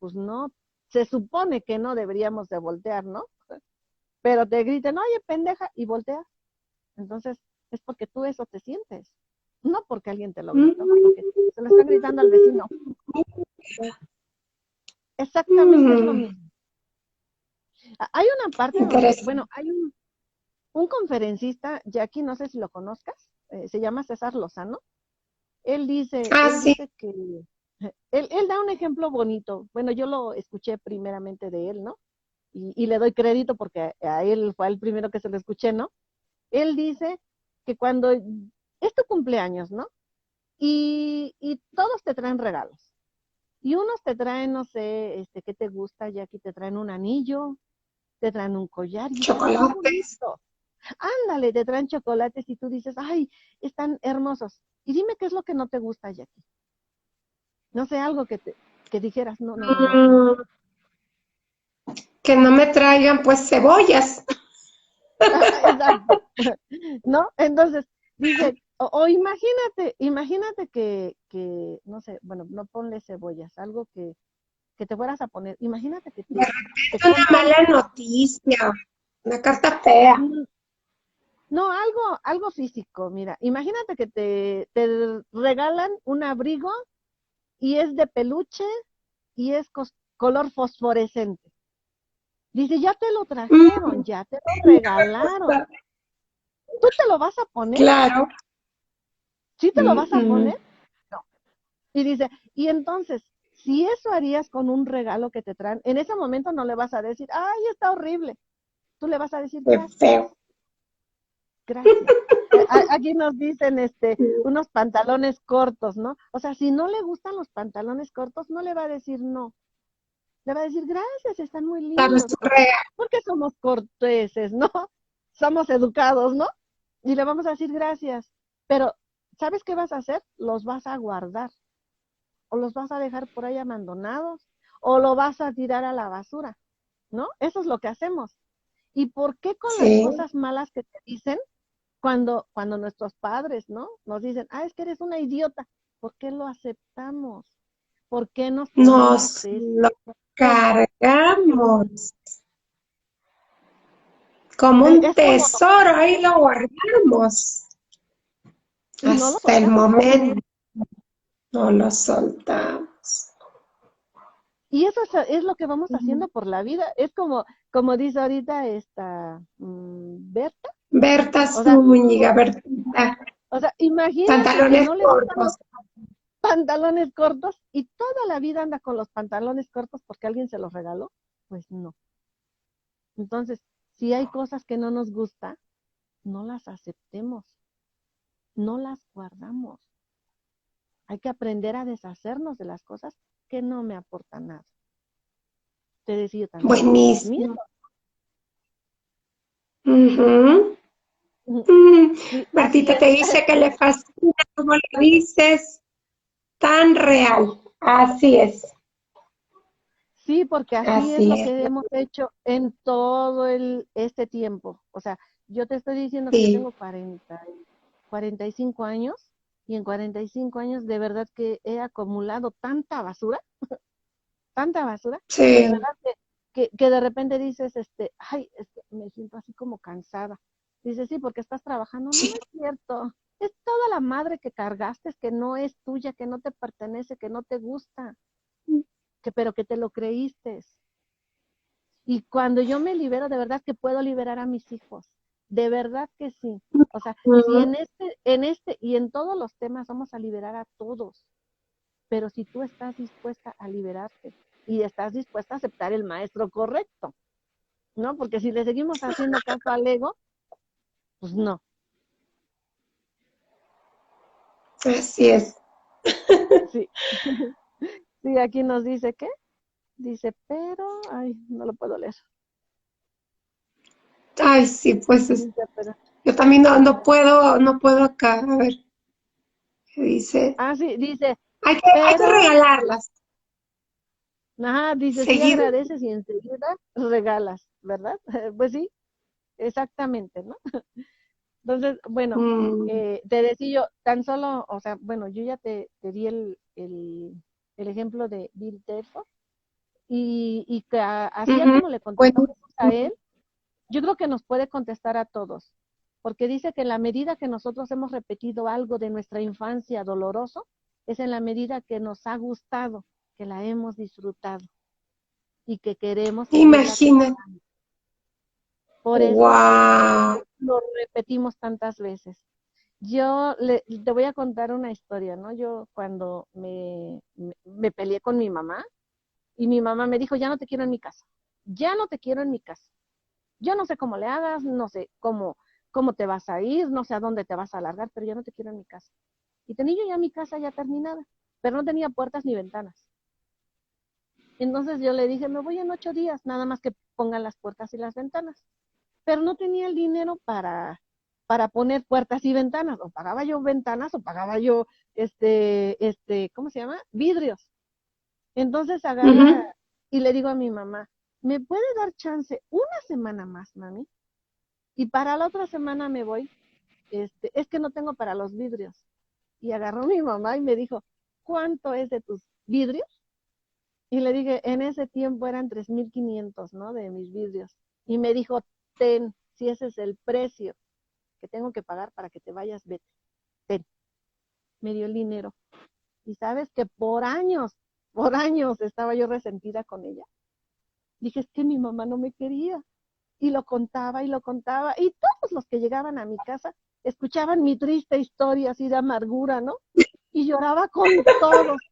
Pues no, se supone que no deberíamos de voltear, ¿no? Pero te gritan, oye, pendeja, y volteas. Entonces, es porque tú eso te sientes, no porque alguien te lo gritó, porque se lo está gritando al vecino. Exactamente es lo mismo. Hay una parte donde, bueno, hay un conferencista, Jackie, no sé si lo conozcas, se llama César Lozano. Él dice que, él da un ejemplo bonito. Bueno, yo lo escuché primeramente de él, ¿no? Y le doy crédito porque a él fue el primero que se lo escuché, ¿no? Él dice que cuando es tu cumpleaños, ¿no? Y todos te traen regalos. Y unos te traen, no sé, ¿qué te gusta? Jackie, te traen un anillo, te traen un collar. Y dices, ay, qué bonito. Ándale, te traen chocolates y tú dices, ay, están hermosos. Y dime qué es lo que no te gusta, Jackie. No sé, algo que dijeras, no. Que no me traigan pues cebollas. Exacto. ¿No? Entonces, dice, o imagínate que, no sé, bueno, no ponle cebollas, algo que te fueras a poner. Imagínate que De te repente una compran. mala noticia, una carta fea. No, algo físico, mira, imagínate que te regalan un abrigo y es de peluche y es color fosforescente. Dice, ya te lo trajeron, ya te lo regalaron. ¿Tú te lo vas a poner? Claro. ¿Sí te lo vas a poner? No. Y dice, y entonces, si eso harías con un regalo que te traen, en ese momento no le vas a decir, ay, está horrible. Tú le vas a decir, Qué gracias, feo. gracias. Aquí nos dicen, unos pantalones cortos, ¿no? O sea, si no le gustan los pantalones cortos, no le va a decir no. Le va a decir, gracias, están muy Sabes lindos. tu ¿Por qué? Porque somos corteses, ¿no? somos educados, ¿no? Y le vamos a decir gracias. Pero, ¿sabes qué vas a hacer? Los vas a guardar, o los vas a dejar por ahí abandonados, o lo vas a tirar a la basura, ¿no? Eso es lo que hacemos. ¿Y por qué con las Sí, cosas malas que te dicen, cuando nuestros padres, ¿no? Nos dicen, es que eres una idiota, ¿por qué lo aceptamos? ¿Por qué nos ponemos nos ese lo etiqueta? cargamos como un Es como, tesoro, ahí lo guardamos y no lo hasta el soltamos. momento, no lo soltamos. Y eso es lo que vamos haciendo por la vida. Es como dice ahorita esta Berta. Berta O sea, Zúñiga, Bertita, imagínate que pantalones no le gustan los cortos. pantalones cortos y toda la vida anda con los pantalones cortos porque alguien se los regaló. Pues no. Entonces, si hay cosas que no nos gusta, no las aceptemos, no las guardamos. Hay que aprender a deshacernos de las cosas que no me aportan nada. Te decía yo también, los Buenísimo. miedos. Ujú. Sí, así Bertita te es. dice que le fascina como lo dices, tan real. Así es, Sí, porque así es así lo es. que hemos hecho en todo este tiempo. O sea, yo te estoy diciendo que yo Sí, tengo 45 años y en 45 años de verdad que he acumulado tanta basura, que de sí. verdad que de repente dices, ay, me siento así como cansada. Dices, sí, porque estás trabajando. No, Sí, no es cierto. Es toda la madre que cargaste, que no es tuya, que no te pertenece, que no te gusta, pero que te lo creíste. Y cuando yo me libero, de verdad que puedo liberar a mis hijos. De verdad que sí. O sea, si ujú, en este y en todos los temas vamos a liberar a todos, pero si tú estás dispuesta a liberarte y estás dispuesta a aceptar el maestro correcto, ¿no? Porque si le seguimos haciendo caso al ego, pues no. así es. Sí. Sí, aquí nos dice ¿qué? Dice, pero, ay, no lo puedo leer. Ay, sí, pues Dice, pero, yo también no puedo acá. A ver, ¿qué dice? sí, dice, Hay que pero regalarlas. ajá, dice, sí Seguido. agradeces y enseguida regalas, ¿verdad? Pues sí, exactamente, ¿no? Entonces, bueno, Mm, te decía yo, tan solo, o sea, bueno, yo ya te di el ejemplo de Bill Telford y que así a ujú, como le contestó buenísimo. Jesús a él, yo creo que nos puede contestar a todos, porque dice que en la medida que nosotros hemos repetido algo de nuestra infancia doloroso, es en la medida que nos ha gustado, que la hemos disfrutado y que queremos seguirla Imagina. recordando. Por eso Wow. lo repetimos tantas veces. Te voy a contar una historia, ¿no? Yo cuando me peleé con mi mamá y mi mamá me dijo, ya no te quiero en mi casa, ya no te quiero en mi casa. Yo no sé cómo le hagas, no sé cómo te vas a ir, no sé a dónde te vas a alargar, pero ya no te quiero en mi casa. Y tenía yo ya mi casa ya terminada, pero no tenía puertas ni ventanas. Entonces yo le dije, me voy en 8 días, nada más que pongan las puertas y las ventanas. Pero no tenía el dinero para poner puertas y ventanas. O pagaba yo ventanas o pagaba yo, ¿cómo se llama? Vidrios. Entonces agarra Ujú. y le digo a mi mamá, ¿me puede dar chance una semana más, mami? Y para la otra semana me voy. Es que no tengo para los vidrios. Y agarró mi mamá y me dijo, ¿cuánto es de tus vidrios? Y le dije, en ese tiempo eran 3,500, ¿no? De mis vidrios. Y me dijo, ten, si ese es el precio que tengo que pagar para que te vayas, vete, ten. Me dio el dinero. Y sabes que por años estaba yo resentida con ella. Dije, es que mi mamá no me quería. Y lo contaba y lo contaba. Y todos los que llegaban a mi casa escuchaban mi triste historia así de amargura, ¿no? Y lloraba con todos.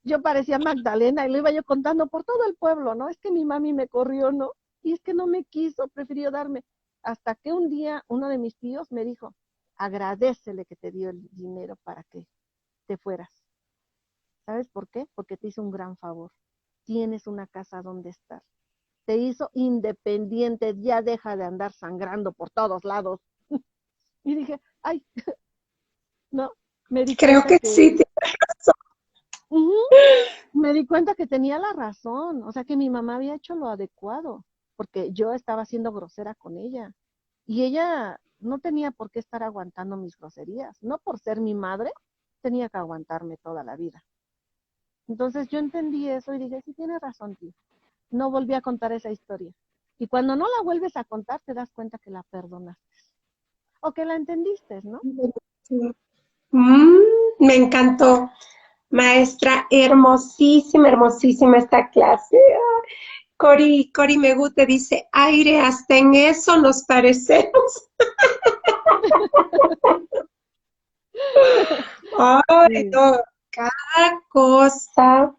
Yo parecía Magdalena y lo iba yo contando por todo el pueblo, ¿no? Es que mi mami me corrió, ¿no? Y es que no me quiso, prefirió darme. Hasta que un día uno de mis tíos me dijo, agradécele que te dio el dinero para que te fueras. ¿Sabes por qué? Porque te hizo un gran favor. Tienes una casa donde estar. te hizo independiente, ya deja de andar sangrando por todos lados. Y dije, ay, no, me di Creo cuenta que sí. que, ujú, me di cuenta que tenía la razón, o sea que mi mamá había hecho lo adecuado, porque yo estaba siendo grosera con ella. Y ella no tenía por qué estar aguantando mis groserías, no por ser mi madre, tenía que aguantarme toda la vida. Entonces yo entendí eso y dije, sí, tiene razón, tío. No volví a contar esa historia. Y cuando no la vuelves a contar, te das cuenta que la perdonaste. O que la entendiste, ¿no? Sí. Mm, me encantó. Maestra, hermosísima, hermosísima esta clase. Cori Megute dice, aire, hasta en eso nos parecemos. Ay, Sí, no, cada cosa.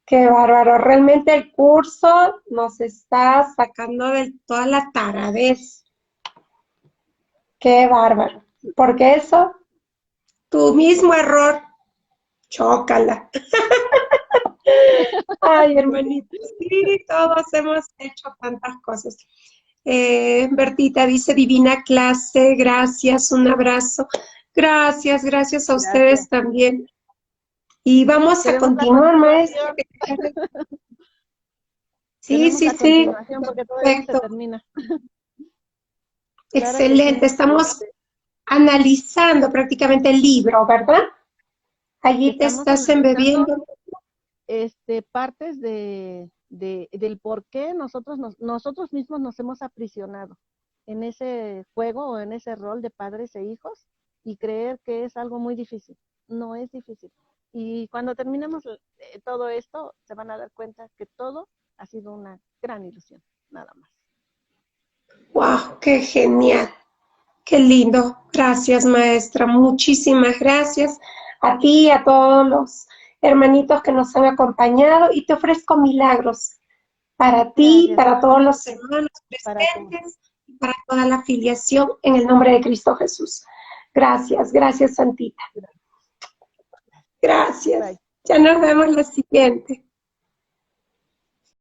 Qué bárbaro. Realmente el curso nos está sacando de toda la taradez. Qué bárbaro. Porque eso, tu mismo error, chócala. Ay, hermanito, sí, todos hemos hecho tantas cosas. Bertita dice, divina clase, gracias, un abrazo. Gracias, gracias a gracias. ustedes también. Y vamos a Queremos la continuar, maestra. continuación. Sí, Tenemos sí, la sí, continuación porque todavía no se perfecto, termina. Claro que sí. excelente. Estamos analizando prácticamente el libro, ¿verdad? Allí te Estamos estás analizando embebiendo. partes del por qué nosotros mismos nos hemos aprisionado en ese juego o en ese rol de padres e hijos y creer que es algo muy difícil. No es difícil. Y cuando terminemos todo esto, se van a dar cuenta que todo ha sido una gran ilusión, nada más. ¡Wow! ¡Qué genial! Qué lindo. Gracias, maestra. Muchísimas gracias a ti y a todos los hermanitos que nos han acompañado y te ofrezco milagros para ti, Gracias, para todos los igualmente hermanos para todos. presentes y para toda la filiación en el nombre de Cristo Jesús. Gracias, gracias, Santita. Gracias. Gracias. Bye. Ya nos vemos la siguiente.